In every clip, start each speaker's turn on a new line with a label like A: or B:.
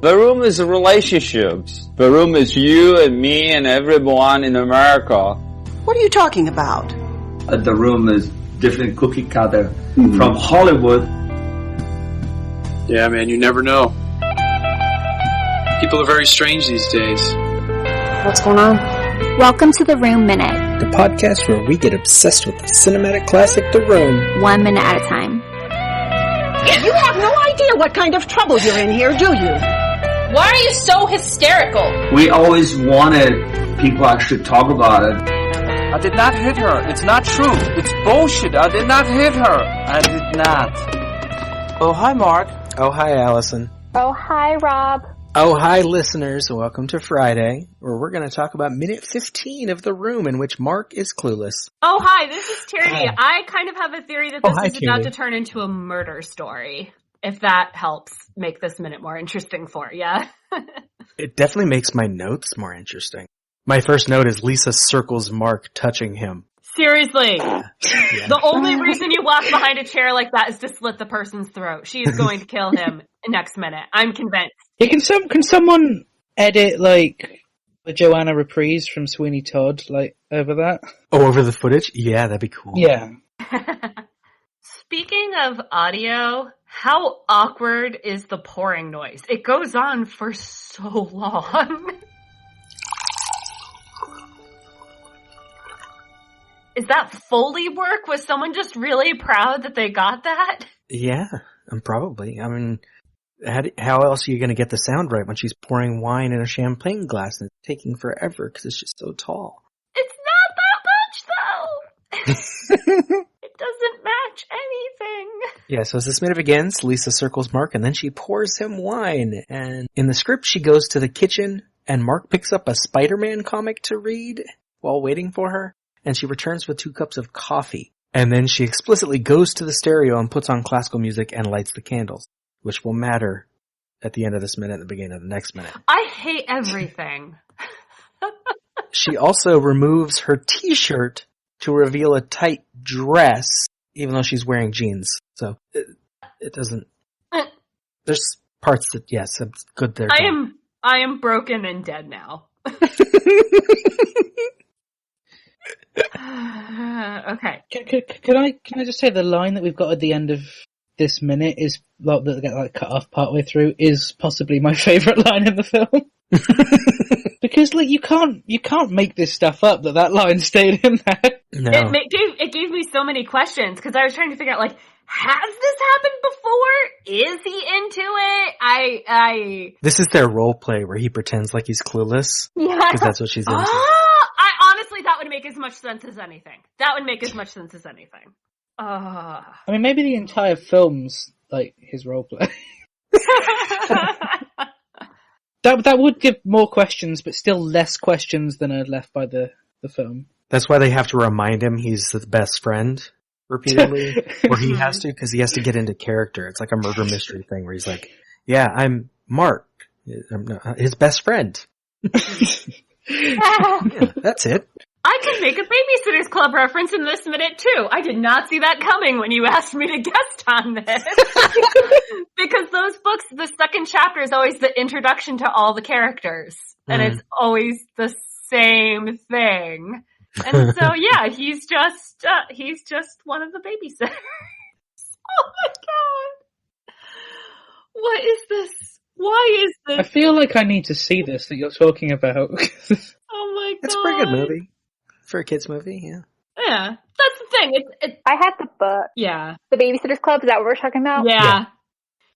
A: The room is relationships. The room is you and me and everyone in America.
B: What are you talking about?
C: The room is different cookie cutter from Hollywood.
D: Yeah, man, you never know. People are very strange these days.
E: What's going on?
F: Welcome to The Room Minute,
E: The podcast where we get obsessed with the cinematic classic The Room.
F: 1 minute at a time.
B: You have no idea what kind of trouble you're in here, do you?
G: Why are you so hysterical?
C: We always wanted people actually talk about it.
H: I did not hit her. It's not true. It's bullshit. I did not hit her. I did not. Oh, hi, Mark.
E: Oh, hi, Allison.
F: Oh, hi, Rob.
E: Oh, hi, listeners. Welcome to Friday, where we're going to talk about minute 15 of The Room, in which Mark is clueless.
G: Oh, hi, this is Tierney. I kind of have a theory that this is about
E: Tierney.
G: to turn into a murder story, if that helps make this minute more interesting for you.
E: It definitely makes my notes more interesting. My first note is Lisa circles Mark touching him.
G: Seriously.
E: Yeah.
G: The only reason you walk behind a chair like that is to slit the person's throat. She is going to kill him next minute. I'm convinced.
I: Yeah, can someone edit, like, the Joanna reprise from Sweeney Todd, like, over that?
E: Oh, over the footage? Yeah, that'd be cool.
I: Yeah.
G: Speaking of audio, how awkward is the pouring noise? It goes on for so long. Is that Foley work? Was someone just really proud that they got that?
E: Yeah, probably. I mean, how else are you going to get the sound right when she's pouring wine in a champagne glass and it's taking forever because it's just so tall?
G: It's not that much, though! It doesn't match anything.
E: Yeah, so as this minute begins, Lisa circles Mark and then she pours him wine. And in the script, she goes to the kitchen and Mark picks up a Spider-Man comic to read while waiting for her. And she returns with 2 cups of coffee. And then she explicitly goes to the stereo and puts on classical music and lights the candles, which will matter at the end of this minute and the beginning of the next minute.
G: I hate everything.
E: She also removes her t-shirt to reveal a tight dress, even though she's wearing jeans. So it doesn't... There's parts that, yes, it's good there.
G: I am broken and dead now. Okay.
I: Can I just say the line that we've got at the end of this minute is, like, that get, like, cut off partway through, is possibly my favourite line in the film. Because, like, you can't make this stuff up that line stayed in there.
E: No.
G: It gave me so many questions, because I was trying to figure out, like, has this happened before? Is he into it?
E: This is their role play where he pretends like he's clueless.
G: Yeah.
E: Because that's what she's into.
G: Honestly, that would make as much sense as anything.
I: I mean, maybe the entire film's, like, his roleplay. That would give more questions, but still less questions than are left by the film.
E: That's why they have to remind him he's the best friend repeatedly, or he has to, because he has to get into character. It's like a murder mystery thing where he's like, yeah, I'm Mark, his best friend. Yeah, that's it.
G: I can make a Babysitter's Club reference in this minute, too. I did not see that coming when you asked me to guest on this. Because those books, the second chapter is always the introduction to all the characters. And it's always the same thing. And so, yeah, he's just one of the babysitters. Oh my god. What is this? Why is this?
I: I feel like I need to see this that you're talking about.
G: Oh my god.
E: It's a pretty good movie. For a kid's movie, yeah.
G: Yeah, that's the thing.
F: I had the book.
G: Yeah.
F: The Babysitter's Club, is that what we're talking about?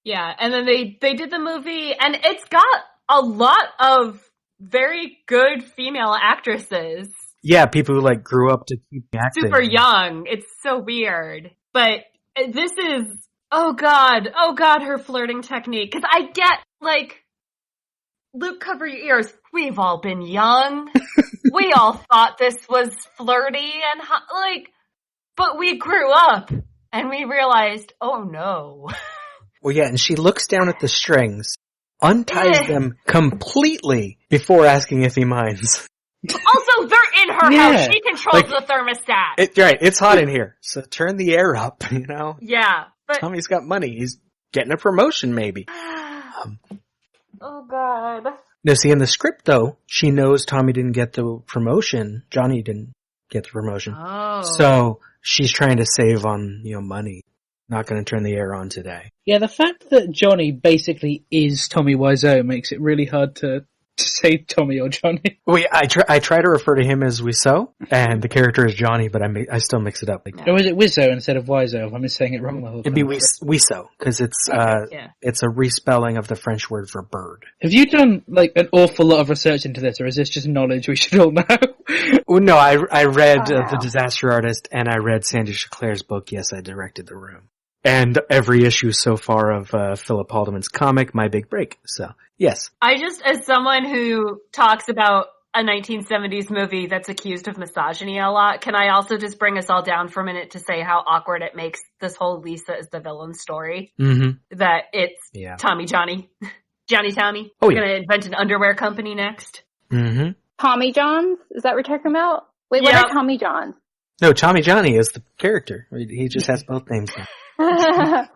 G: Yeah. And then they did the movie, and it's got a lot of very good female actresses.
E: Yeah, people who, like, grew up to keep acting.
G: Super young. It's so weird. But this is, oh god, her flirting technique. Because I get, like, Luke, cover your ears. We've all been young. We all thought this was flirty and but we grew up and we realized, oh no.
E: Well, yeah, and she looks down at the strings, unties them completely before asking if he minds.
G: Also, they're in her house. She controls the thermostat.
E: Right, it's hot in here, so turn the air up, you know?
G: Yeah. But
E: Tommy's got money. He's getting a promotion, maybe.
G: Oh, God.
E: Now, see, in the script, though, she knows Tommy didn't get the promotion. Johnny didn't get the promotion.
G: Oh.
E: So she's trying to save on, money. Not going to turn the air on today.
I: Yeah, the fact that Johnny basically is Tommy Wiseau makes it really hard to say Tommy or Johnny.
E: I try to refer to him as Wiseau, and the character is Johnny, but I still mix it up.
I: Or is it Wiseau instead of Wiseau? I'm just saying it wrong the whole time.
E: It'd be Wiseau, because it's a respelling of the French word for bird.
I: Have you done an awful lot of research into this, or is this just knowledge we should all know?
E: Well, no, I read The Disaster Artist, and I read Sandy Schecler's book, Yes, I Directed the Room. And every issue so far of Philip Haldeman's comic, My Big Break. So, yes.
G: I just, as someone who talks about a 1970s movie that's accused of misogyny a lot, can I also just bring us all down for a minute to say how awkward it makes this whole Lisa is the villain story?
E: Mm-hmm.
G: That it's Tommy. Johnny Tommy.
E: Oh,
G: We're going to invent an underwear company next.
E: Mm-hmm.
F: Tommy Johns? Is that what you're talking about? Wait, what are Tommy Johns?
E: No, Tommy Johnny is the character. He just has both names now.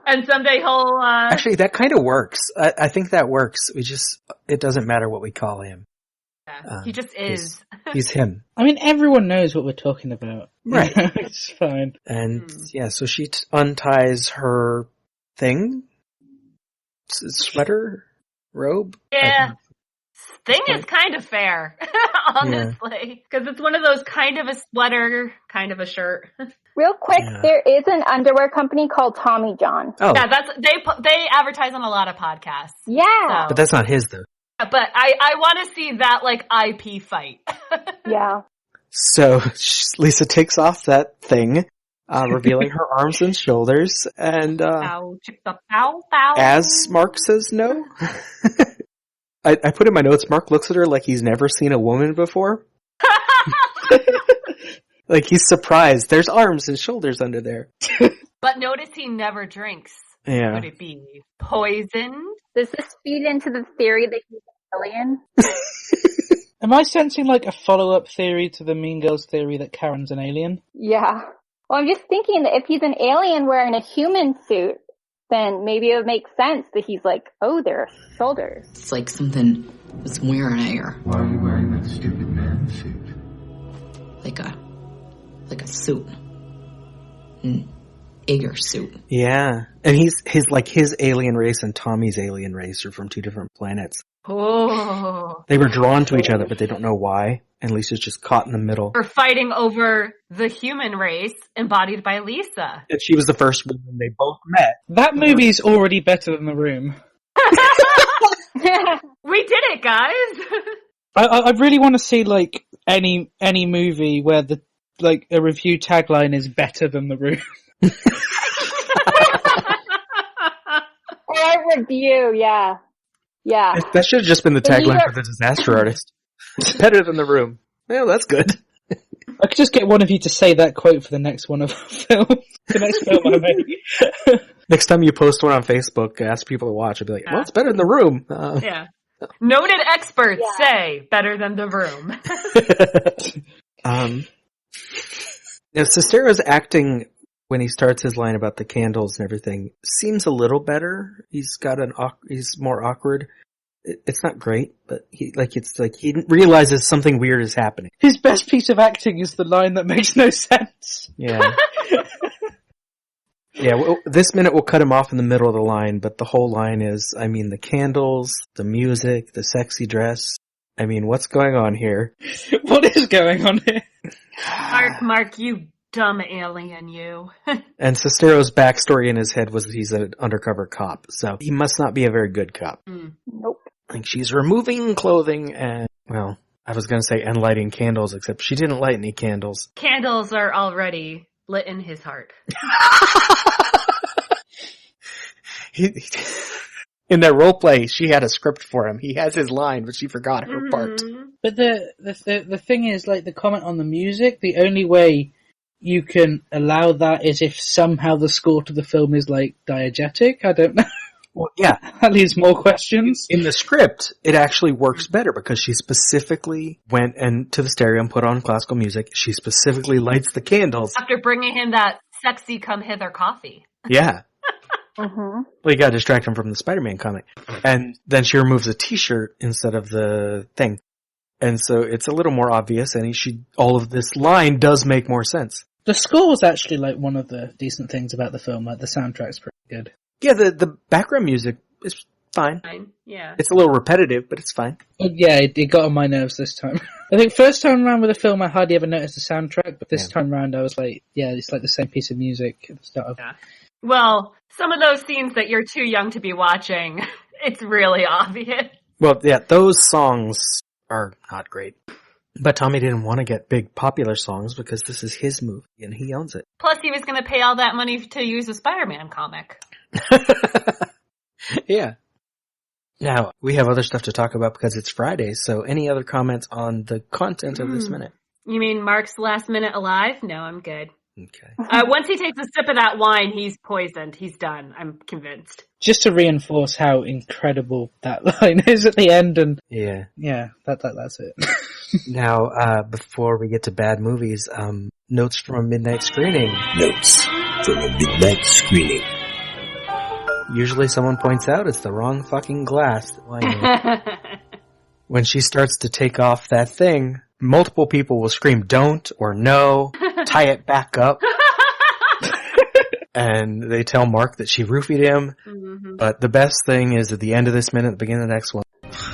G: And someday he'll...
E: Actually, that kind of works. I think that works. It doesn't matter what we call him.
G: He just is.
E: He's him.
I: I mean, everyone knows what we're talking about.
E: Right.
I: It's fine.
E: And, so she unties her thing? Sweater? Robe?
G: Yeah. Thing is kind of fair, honestly. Because it's one of those kind of a sweater, kind of a shirt.
F: Real quick, there is an underwear company called Tommy John.
E: Oh.
G: Yeah, they advertise on a lot of podcasts.
F: Yeah.
G: So.
E: But that's not his, though.
G: But I want to see that, IP fight.
F: Yeah.
E: So Lisa takes off that thing, revealing her arms and shoulders, and
G: pow, chicka, pow, pow.
E: As Mark says no. I put in my notes, Mark looks at her like he's never seen a woman before. Like he's surprised. There's arms and shoulders under there.
G: But notice he never drinks.
E: Yeah.
G: Would it be poisoned?
F: Does this feed into the theory that he's an alien?
I: Am I sensing a follow-up theory to the Mean Girls theory that Karen's an alien?
F: Yeah. Well, I'm just thinking that if he's an alien wearing a human suit, then maybe it would make sense that he's there are shoulders.
J: It's like something was wearing air.
C: Why are you wearing that stupid man suit?
J: Like a suit. An Ager suit.
E: Yeah. And his alien race and Tommy's alien race are from two different planets.
G: Oh.
E: They were drawn to each other, but they don't know why. And Lisa's just caught in the middle.
G: We're fighting over the human race embodied by Lisa.
E: And she was the first woman they both met.
I: That movie's already better than The Room.
G: We did it, guys!
I: I really want to see any movie where a review tagline is better than The Room.
F: Or review, yeah. Yeah.
E: That should have just been the tagline for The Disaster Artist. Better than The Room. Well, that's good.
I: I could just get one of you to say that quote for the next one of our film. The next film I make.
E: Next time you post one on Facebook, ask people to watch. I'll be like, well, it's better than The Room.
G: Yeah. Noted experts say better than The Room.
E: Now, Cicero's acting when he starts his line about the candles and everything seems a little better. He's more awkward. It's not great, but he realizes something weird is happening.
I: His best piece of acting is the line that makes no sense.
E: Yeah. Yeah, well, this minute we'll cut him off in the middle of the line, but the whole line is, the candles, the music, the sexy dress. What's going on here?
I: What is going on here?
G: Mark, you dumb alien, you.
E: And Cicero's backstory in his head was that he's an undercover cop, so he must not be a very good cop.
F: Nope.
E: She's removing clothing and, well, I was going to say and lighting candles, except she didn't light any candles.
G: Candles are already lit in his heart.
E: In that roleplay, she had a script for him. He has his line, but she forgot her part.
I: But the thing is, the comment on the music, the only way you can allow that is if somehow the score to the film is diegetic. I don't know.
E: Well, yeah.
I: That leaves more questions.
E: In the script, it actually works better because she specifically went to the stereo and put on classical music. She specifically lights the candles.
G: After bringing him that sexy come hither coffee.
E: Yeah.
F: Mm-hmm.
E: Well, you gotta distract him from the Spider-Man comic. And then she removes a t-shirt instead of the thing. And so it's a little more obvious, and all of this line does make more sense.
I: The score was actually like one of the decent things about the film. Like the soundtrack's pretty good.
E: Yeah, the background music is fine.
G: Yeah.
E: It's a little repetitive, but it's fine.
I: Yeah, it got on my nerves this time. I think first time around with the film, I hardly ever noticed the soundtrack, but this time around, I was like, yeah, it's like the same piece of music at the start of.
G: Yeah. Well, some of those scenes that you're too young to be watching, it's really obvious.
E: Well, yeah, those songs are not great. But Tommy didn't want to get big popular songs because this is his movie and he owns it.
G: Plus, he was going to pay all that money to use a Spider-Man comic.
E: Yeah. Now, we have other stuff to talk about because it's Friday, so any other comments on the content of this minute?
G: You mean Mark's last minute alive? No, I'm good.
E: Okay.
G: Once he takes a sip of that wine, he's poisoned. He's done. I'm convinced.
I: Just to reinforce how incredible that line is at the end, and
E: yeah,
I: that's it.
E: Now, before we get to bad movies, notes from a midnight screening.
K: Notes from a midnight screening.
E: Usually someone points out it's the wrong fucking glass. When she starts to take off that thing, multiple people will scream don't or no, tie it back up. And they tell Mark that she roofied him. Mm-hmm. But the best thing is at the end of this minute, at the beginning of the next one.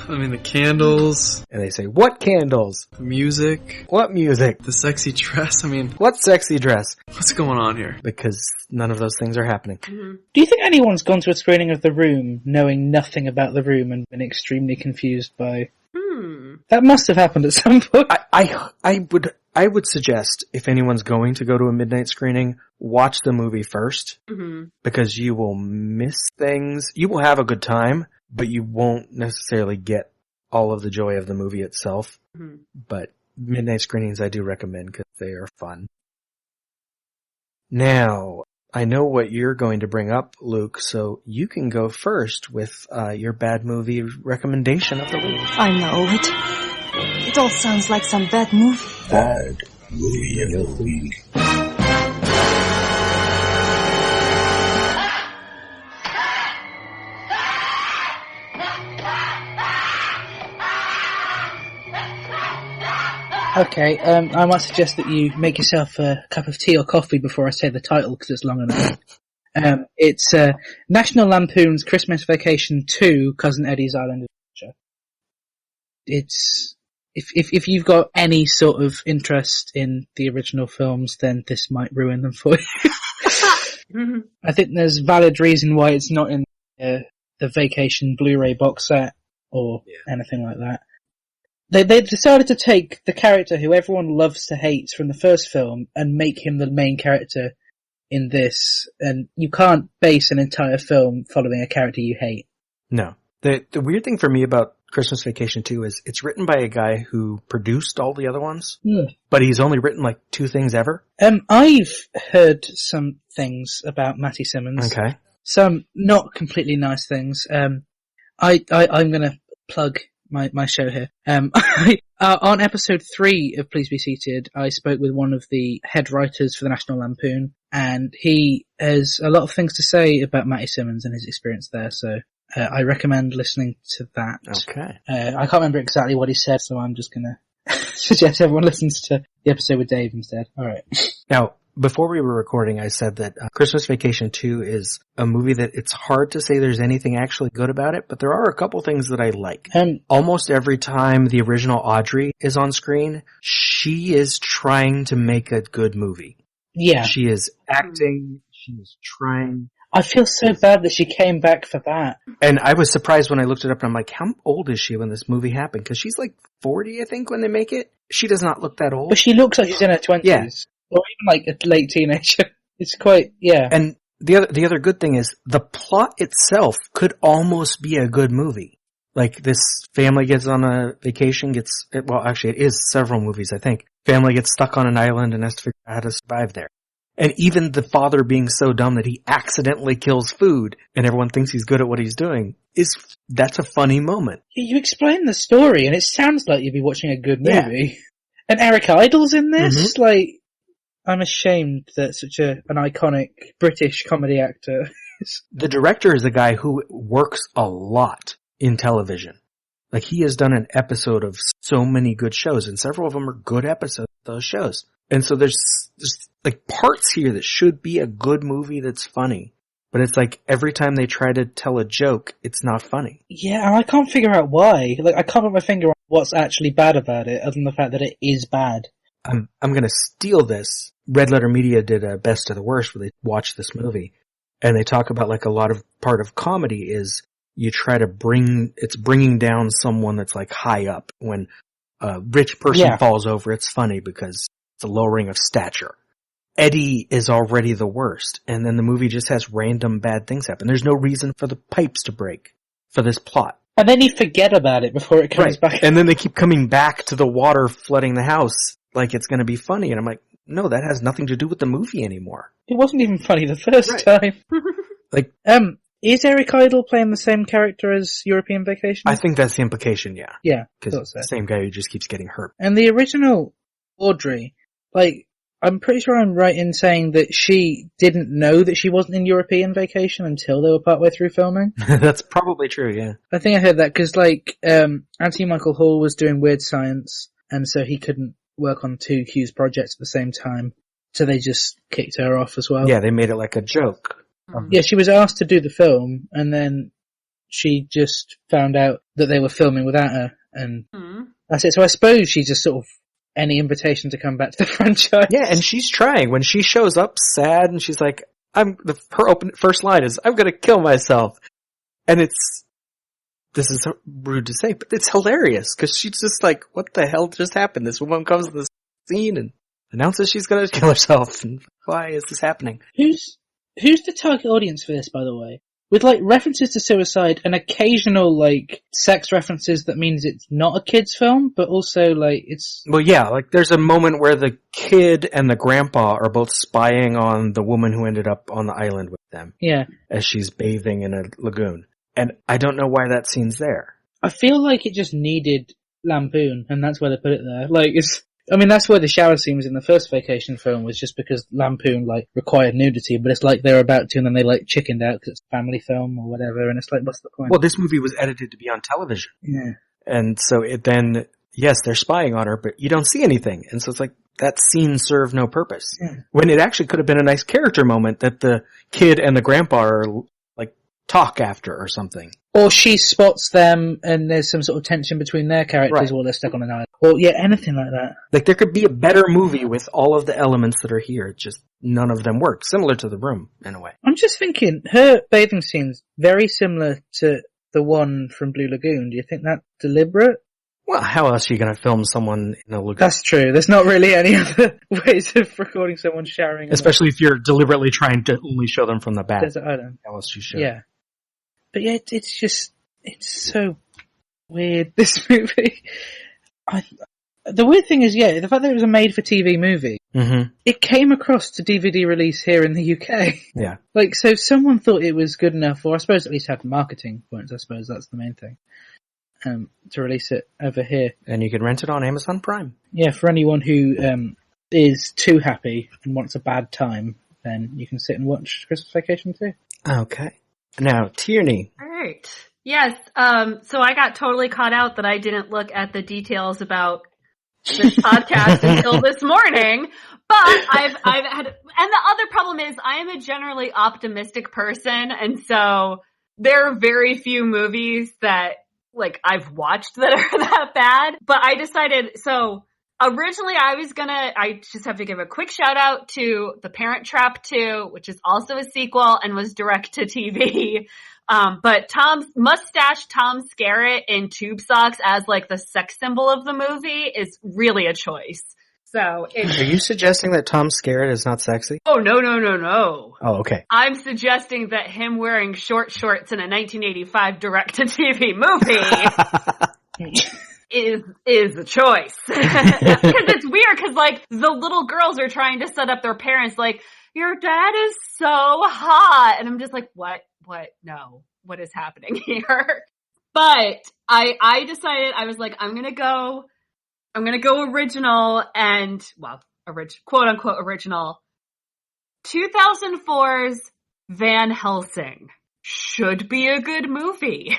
D: I mean, the candles.
E: And they say, what candles?
D: The music.
E: What music?
D: The sexy dress. I mean,
E: what sexy dress?
D: What's going on here?
E: Because none of those things are happening.
G: Mm-hmm.
I: Do you think anyone's gone to a screening of The Room knowing nothing about The Room and been extremely confused by... That must have happened at some point.
E: I would suggest if anyone's going to go to a midnight screening, watch the movie first, because you will miss things. You will have a good time, but you won't necessarily get all of the joy of the movie itself. But midnight screenings I do recommend because they are fun. Now, I know what you're going to bring up, Luke, so you can go first with your bad movie recommendation of the week.
B: I know it. It all sounds like some bad movie.
K: Bad movie of the week.
I: Okay, I might suggest that you make yourself a cup of tea or coffee before I say the title because it's long enough. It's National Lampoon's Christmas Vacation 2, Cousin Eddie's Island Adventure. It's if you've got any sort of interest in the original films, then this might ruin them for you. I think there's valid reason why it's not in the Vacation Blu-ray box set or anything like that. They decided to take the character who everyone loves to hate from the first film and make him the main character in this, and you can't base an entire film following a character you hate.
E: No. The weird thing for me about Christmas Vacation 2 is it's written by a guy who produced all the other ones, but he's only written like 2 things ever.
I: I've heard some things about Matty Simmons.
E: Okay.
I: Some not completely nice things. I'm gonna plug my show here. On episode 3 of Please Be Seated, I spoke with one of the head writers for the National Lampoon, and he has a lot of things to say about Matty Simmons and his experience there, so I recommend listening to that.
E: Okay.
I: I can't remember exactly what he said, so I'm just gonna suggest everyone listens to the episode with Dave instead. Alright.
E: Now, before we were recording, I said that Christmas Vacation 2 is a movie that it's hard to say there's anything actually good about it, but there are a couple things that I like. Almost every time the original Audrey is on screen, she is trying to make a good movie.
I: Yeah.
E: She is acting, she is trying.
I: I feel so bad that she came back for that.
E: And I was surprised when I looked it up and I'm like, how old is she when this movie happened? Because she's like 40, I think, when they make it. She does not look that old.
I: But she looks like she's in her 20s.
E: Yeah.
I: Or even like a late teenager. It's quite, yeah.
E: And the other good thing is the plot itself could almost be a good movie. Like this family gets on a vacation, well actually it is several movies I think. Family gets stuck on an island and has to figure out how to survive there. And even the father being so dumb that he accidentally kills food and everyone thinks he's good at what he's doing that's a funny moment.
I: You explain the story and it sounds like you'd be watching a good movie. Yeah. And Eric Idle's in this? Like, I'm ashamed that such an iconic British comedy actor movies.
E: The director is a guy who works a lot in television. Like, he has done an episode of so many good shows, and several of them are good episodes of those shows. And so there's like parts here that should be a good movie that's funny. But it's like every time they try to tell a joke, it's not funny.
I: Yeah, and I can't figure out why. Like, I can't put my finger on what's actually bad about it, other than the fact that it is bad.
E: I'm gonna steal this. Red Letter Media did a best of the worst where they watched this movie. And they talk about like a lot of part of comedy is you try to bringing down someone that's like high up. When a rich person falls over, it's funny because it's a lowering of stature. Eddie is already the worst, and then the movie just has random bad things happen. There's no reason for the pipes to break for this plot.
I: And then you forget about it before it comes back.
E: And then they keep coming back to the water flooding the house like it's going to be funny, and I'm like, no, that has nothing to do with the movie anymore.
I: It wasn't even funny the first time.
E: Like,
I: is Eric Idle playing the same character as European Vacation?
E: I think that's the implication, yeah.
I: Yeah,
E: because it's the same guy who just keeps getting hurt.
I: And the original Audrey, like, I'm pretty sure I'm right in saying that she didn't know that she wasn't in European Vacation until they were partway through filming.
E: That's probably true, yeah.
I: I think I heard that because, like, Anthony Michael Hall was doing Weird Science, and so he couldn't work on two Hughes projects at the same time, so they just kicked her off as well.
E: Yeah, they made it like a joke.
I: Yeah, she was asked to do the film, and then she just found out that they were filming without her, and that's it. So I suppose she just sort of any invitation to come back to the franchise.
E: Yeah, and she's trying. When she shows up sad and she's like, first line is, I'm gonna kill myself. And this is rude to say, but it's hilarious, because she's just like, what the hell just happened? This woman comes to the scene and announces she's gonna kill herself, and why is this happening?
I: Who's the target audience for this, by the way? With, like, references to suicide and occasional, like, sex references that means it's not a kid's film, but also, like, it's...
E: Well, yeah, like, there's a moment where the kid and the grandpa are both spying on the woman who ended up on the island with them.
I: Yeah.
E: As she's bathing in a lagoon. And I don't know why that scene's there.
I: I feel like it just needed lampoon, and that's why they put it there. Like, that's why the shower scene was in the first Vacation film, was just because lampoon, like, required nudity, but it's like they're about to, and then they, like, chickened out because it's a family film or whatever, and it's like, what's the point?
E: Well, this movie was edited to be on television.
I: Yeah.
E: And so yes, they're spying on her, but you don't see anything. And so it's like, that scene served no purpose.
I: Yeah.
E: When it actually could have been a nice character moment that the kid and the grandpa are, like, talk after or something.
I: Or she spots them and there's some sort of tension between their characters while they're stuck on an island. Or, yeah, anything like that.
E: Like, there could be a better movie with all of the elements that are here. Just none of them work. Similar to The Room, in a way.
I: I'm just thinking, her bathing scene's very similar to the one from Blue Lagoon. Do you think that's deliberate?
E: Well, how else are you going to film someone in a lagoon?
I: That's true. There's not really any other ways of recording someone showering.
E: Especially if you're deliberately trying to only show them from the back.
I: Desert Island.
E: How else you show?
I: Yeah. But yeah, it's so weird, this movie. The weird thing is, the fact that it was a made-for-TV movie, it came across to DVD release here in the UK.
E: Yeah.
I: Like, so someone thought it was good enough, or I suppose at least had marketing points, I suppose that's the main thing, to release it over here.
E: And you can rent it on Amazon Prime.
I: Yeah, for anyone who is too happy and wants a bad time, then you can sit and watch Christmas Vacation too.
E: Okay. Now, Tierney.
G: All right. Yes. So I got totally caught out that I didn't look at the details about this podcast until this morning. But I've had, and the other problem is I am a generally optimistic person, and so there are very few movies that like I've watched that are that bad. But I decided, so originally I just have to give a quick shout out to The Parent Trap 2, which is also a sequel and was direct to TV. But Tom Skerritt in tube socks as like the sex symbol of the movie is really a choice. So
E: are you suggesting that Tom Skerritt is not sexy?
G: Oh, no.
E: Oh, okay.
G: I'm suggesting that him wearing short shorts in a 1985 direct to TV movie is a choice. Because it's weird, because like the little girls are trying to set up their parents like, your dad is so hot, and I'm just like, what no, what is happening here? But I decided, I was like, I'm gonna go original, and well, quote unquote original. 2004's Van Helsing should be a good movie,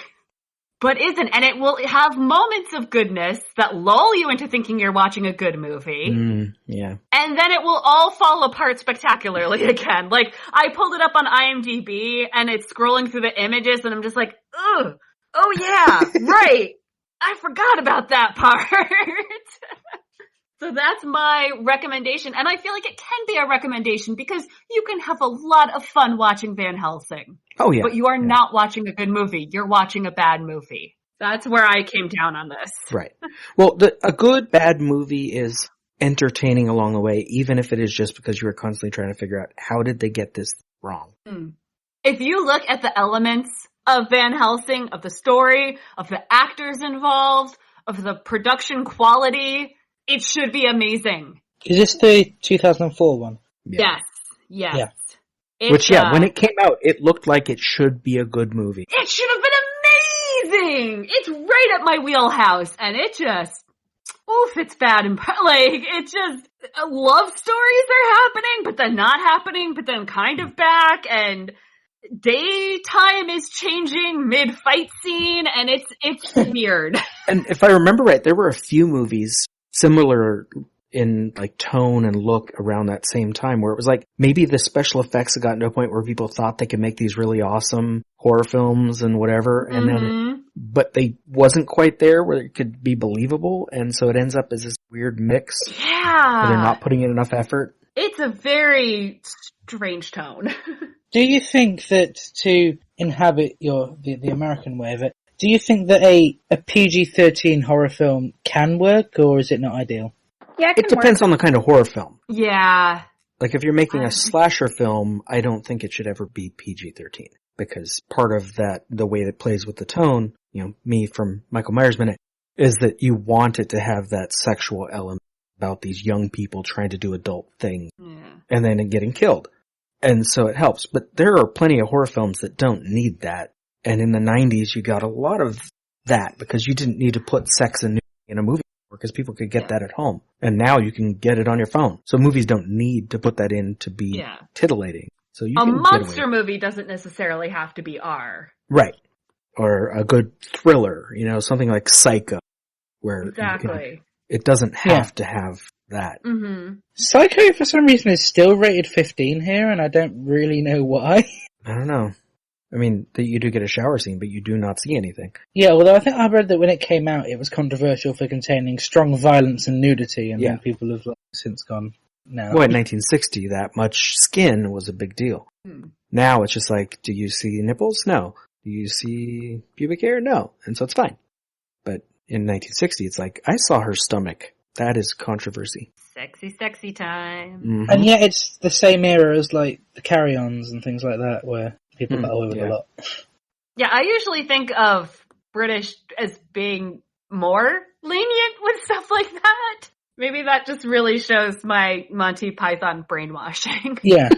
G: but isn't. And it will have moments of goodness that lull you into thinking you're watching a good movie.
E: Yeah.
G: And then it will all fall apart spectacularly again. Like, I pulled it up on IMDb and it's scrolling through the images and I'm just like, ugh, oh yeah, right. I forgot about that part. So that's my recommendation. And I feel like it can be a recommendation because you can have a lot of fun watching Van Helsing.
E: Oh, yeah.
G: But you are not watching a good movie. You're watching a bad movie. That's where I came down on this.
E: Right. Well, a good, bad movie is entertaining along the way, even if it is just because you are constantly trying to figure out how did they get this wrong.
G: If you look at the elements of Van Helsing, of the story, of the actors involved, of the production quality, it should be amazing.
I: Is this the 2004 one?
G: Yes. Yeah.
E: Which, when it came out, it looked like it should be a good movie.
G: It should have been amazing! It's right up my wheelhouse, and it just, it's bad and, it just, love stories are happening, but then not happening, but then kind of back, and daytime is changing mid-fight scene, and it's weird.
E: And if I remember right, there were a few movies similar in like tone and look around that same time where it was like maybe the special effects had gotten to a point where people thought they could make these really awesome horror films and whatever, and then but they wasn't quite there where it could be believable, and so it ends up as this weird mix.
G: Yeah.
E: Where they're not putting in enough effort.
G: It's a very strange tone.
I: Do you think that to inhabit the American way of it, do you think that a PG-13 horror film can work, or is it not ideal?
F: Yeah,
E: it depends on the kind of horror film.
G: Yeah.
E: Like if you're making a slasher film, I don't think it should ever be PG-13 because part of that, the way it plays with the tone, me from Michael Myers Minute, is that you want it to have that sexual element about these young people trying to do adult things and then getting killed. And so it helps. But there are plenty of horror films that don't need that. And in the 90s, you got a lot of that because you didn't need to put sex and nudity in a movie because people could get that at home. And now you can get it on your phone. So movies don't need to put that in to be titillating. So you can
G: monster movie doesn't necessarily have to be R.
E: Right. Or a good thriller, something like Psycho, where it doesn't have to have that.
I: Psycho, for some reason, is still rated 15 here, and I don't really know why.
E: I don't know. I mean, you do get a shower scene, but you do not see anything.
I: Yeah, although I think I read that when it came out, it was controversial for containing strong violence and nudity, and then people have since gone, no.
E: Well, in 1960, that much skin was a big deal. Now it's just like, do you see nipples? No. Do you see pubic hair? No. And so it's fine. But in 1960, it's like, I saw her stomach. That is controversy.
G: Sexy time.
I: And yet it's the same era as like the Carry-Ons and things like that, where people got away with a lot.
G: Yeah, I usually think of British as being more lenient with stuff like that. Maybe that just really shows my Monty Python brainwashing.
I: Yeah.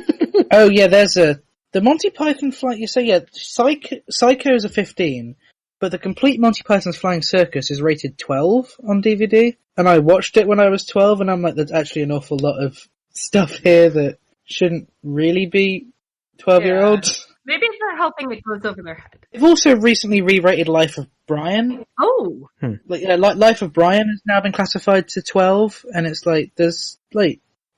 I: Oh yeah, there's the Monty Python flight, you say, Psycho is a 15, but the complete Monty Python's Flying Circus is rated 12 on DVD, and I watched it when I was 12, and I'm like, there's actually an awful lot of stuff here that shouldn't really be 12-year-olds.
G: Maybe they're hoping it goes over their head.
I: They've also recently re-rated Life of Brian.
G: Oh!
I: Life of Brian has now been classified to 12, and it's like, there's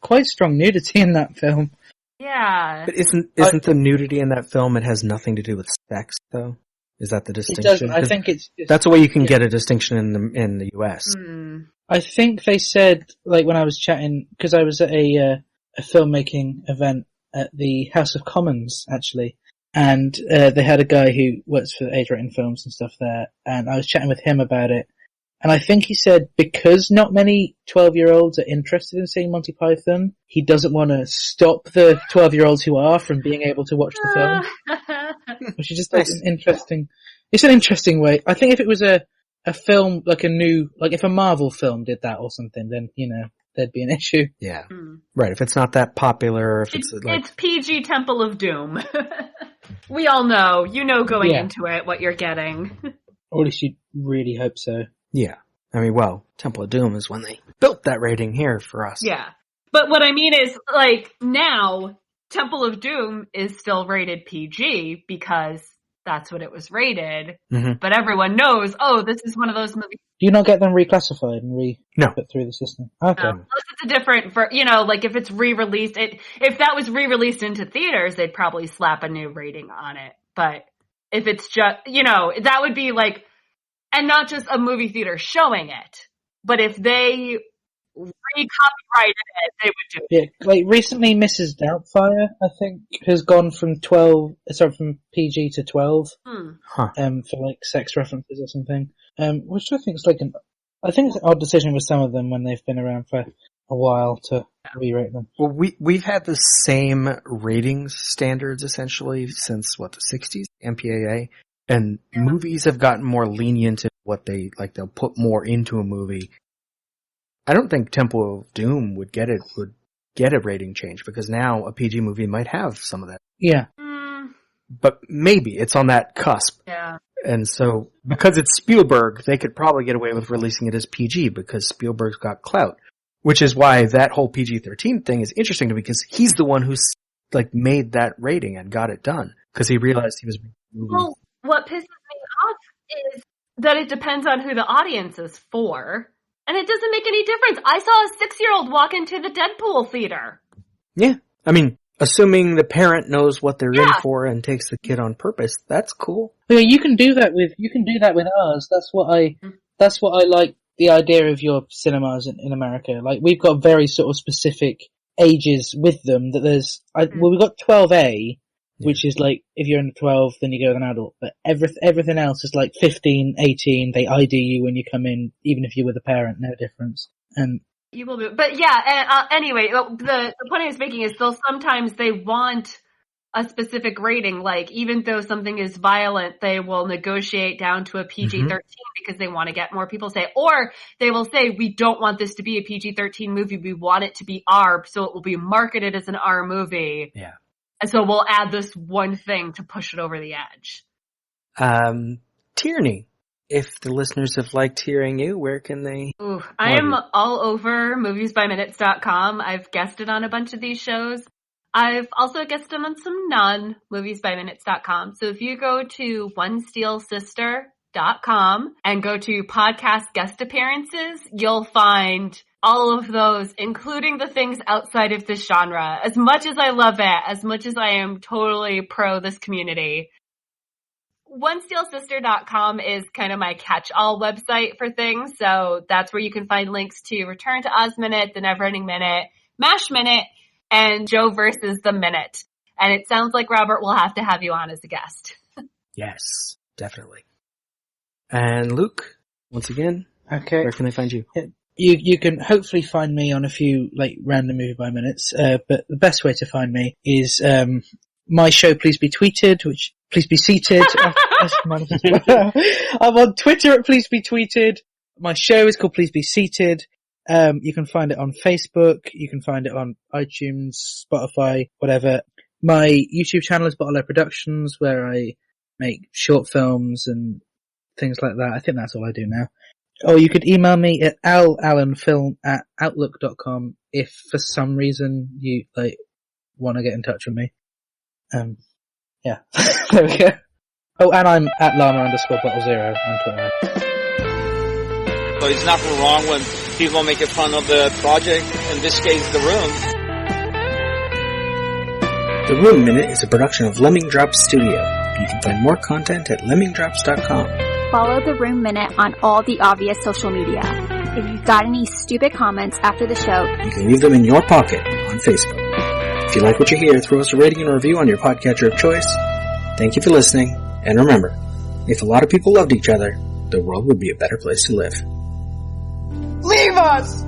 I: quite strong nudity in that film.
G: Yeah.
E: But isn't the nudity in that film, it has nothing to do with sex, though? Is that the distinction?
I: It doesn't. I think it's
E: that's a way you can get a distinction in the US.
I: I think they said, when I was chatting, because I was at a filmmaking event at the House of Commons, actually, and they had a guy who works for age-rated films and stuff there, and I was chatting with him about it, and I think he said because not many 12-year-olds are interested in seeing Monty Python, he doesn't want to stop the 12-year-olds who are from being able to watch the film. Which is just an interesting way. I think if it was a film, if a Marvel film did that or something, then, there'd be an issue.
E: Yeah. Right. If it's not that popular, if it's
G: PG Temple of Doom. We all know. Going into it what you're getting.
I: Or at least you really hope so.
E: Yeah. I mean, Temple of Doom is when they built that rating here for us.
G: Yeah. But what I mean is, now, Temple of Doom is still rated PG because that's what it was rated.
E: Mhm.
G: But everyone knows, this is one of those movies.
I: Do you not get them reclassified and
E: No.
I: put through the system? Okay.
G: Unless it's a different, like if it's re-released, if that was re-released into theaters, they'd probably slap a new rating on it. But if it's just, that would be like, and not just a movie theater showing it, but if they re-copyrighted it, they would do it.
I: Yeah, like recently Mrs. Doubtfire, I think, has gone from from PG to 12, for like sex references or something. Which I think is I think it's an odd decision with some of them when they've been around for a while to re-rate them.
E: Well, we've had the same ratings standards essentially since the 60s, MPAA, and movies have gotten more lenient in what they'll put more into a movie. I don't think Temple of Doom would get a rating change because now a PG movie might have some of that.
I: Yeah.
E: But maybe it's on that cusp.
G: Yeah.
E: And so, because it's Spielberg, they could probably get away with releasing it as PG because Spielberg's got clout. Which is why that whole PG-13 thing is interesting to me because he's the one who's made that rating and got it done because he realized he was.
G: Well, what pisses me off is that it depends on who the audience is for, and it doesn't make any difference. I saw a 6-year-old walk into the Deadpool theater.
E: Yeah, I mean, assuming the parent knows what they're in for and takes the kid on purpose, that's cool.
I: Yeah, you can do that with ours. That's what I like. The idea of your cinemas in America, we've got very sort of specific ages with them. That we've got 12A, which is if you're under 12, then you go with an adult. But everything else is 15, 18. They ID you when you come in, even if you're with a parent, no difference. And
G: you will be, but yeah. Anyway, the point I was making is still sometimes they want a specific rating, even though something is violent, they will negotiate down to a PG-13 because they want to get more people to say, or they will say, we don't want this to be a PG-13 movie, we want it to be R, so it will be marketed as an R movie.
E: Yeah.
G: And so we'll add this one thing to push it over the edge.
E: Tierney, if the listeners have liked hearing you, where can they?
G: Ooh, I am all over moviesbyminutes.com. I've guested on a bunch of these shows. I've also guested on some non-moviesbyminutes.com. So if you go to onesteelsister.com and go to podcast guest appearances, you'll find all of those, including the things outside of this genre. As much as I love it, as much as I am totally pro this community, onesteelsister.com is kind of my catch-all website for things. So that's where you can find links to Return to Oz Minute, The Neverending Minute, MASH Minute, and Joe versus the Minute. And it sounds like, Robert, we'll have to have you on as a guest.
E: Yes, definitely. And Luke, once again, where can they find you?
I: You can hopefully find me on a few random movie by minutes, but the best way to find me is my show Please Be Tweeted, which Please Be Seated. I'm on Twitter at Please Be Tweeted. My show is called Please Be Seated. You can find it on Facebook. You can find it on iTunes, Spotify, whatever. My YouTube channel is Bottle Productions, where I make short films and things like that. I think that's all I do now. Or you could email me at alallenfilm@outlook.com if for some reason you want to get in touch with me. Yeah. There we go. Oh, and I'm at llama_bottle0 on Twitter.
A: So it's nothing wrong when people make fun of the project, in this case, The Room.
E: The Room Minute is a production of Lemming Drops Studio. You can find more content at lemmingdrops.com.
F: Follow The Room Minute on all the obvious social media. If you've got any stupid comments after the show,
E: you can leave them in your pocket on Facebook. If you like what you hear, throw us a rating and a review on your podcatcher of choice. Thank you for listening, and remember, if a lot of people loved each other, the world would be a better place to live.
B: Leave us!